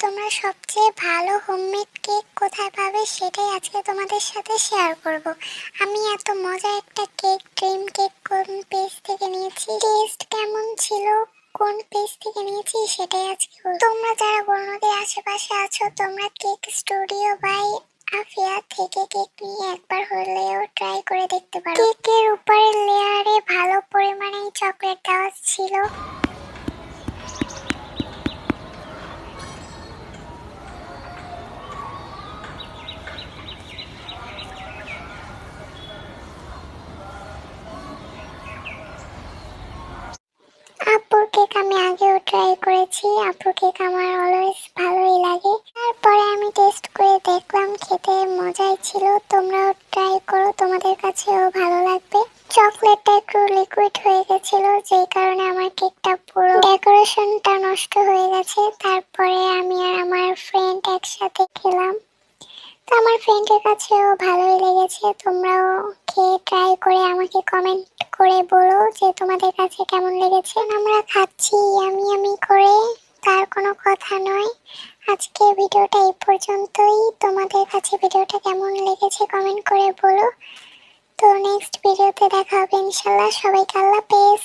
তোমরা সবচেয়ে ভালো হোমমেড কেক কোথায় পাবে সেটাই আজকে তোমাদের সাথে শেয়ার করব। আমি এত মজার একটা কেক, ড্রিম কেক, কোন পেজ থেকে নিয়েছি, টেস্ট কেমন ছিল, কোন পেজ থেকে নিয়েছি সেটাই আজকে বলবো। তোমরা যারা বর্ণদের আশেপাশে আছো, তোমরা কেক স্টুডিও বাই আফিয়া থেকে কেক নিয়ে একবার হলেও ট্রাই করে দেখতে পারো। কেকের উপরের লেয়ারে ভালো পরিমাণে চকলেট দেওয়া ছিল। আপুর কেক আমি আগেও ট্রাই করেছি, আপুর কেক আমার অলওয়েজ ভালোই লাগে। তারপরে আমি টেস্ট করে দেখলাম, খেতে মজাই ছিল। তোমরাও ট্রাই করো, তোমাদের কাছেও ভালো লাগবে। চকলেটটা একটু লিকুইড হয়ে গেছিল, যেই কারণে আমার কেকটা পুরো ডেকোরেশনটা নষ্ট হয়ে গেছে। তারপরে আমি আর আমার ফ্রেন্ড একসাথে খেলাম, তো আমার ফ্রেন্ডের কাছেও ভালোই লেগেছে। তোমরাও খেয়ে ট্রাই করে আমাকে কমেন্ট করে বলো যে তোমাদের কাছে কেমন লেগেছে। আমরা খাচ্ছি ইয়ামি ইয়ামি করে, তার কোনো কথা নয়। আজকে ভিডিওটা এই পর্যন্তই। তোমাদের কাছে ভিডিওটা কেমন লেগেছে কমেন্ট করে বলো। তো নেক্সট ভিডিওতে দেখা হবে ইনশাল্লাহ। সবাইকে আল্লাহ হাফেজ।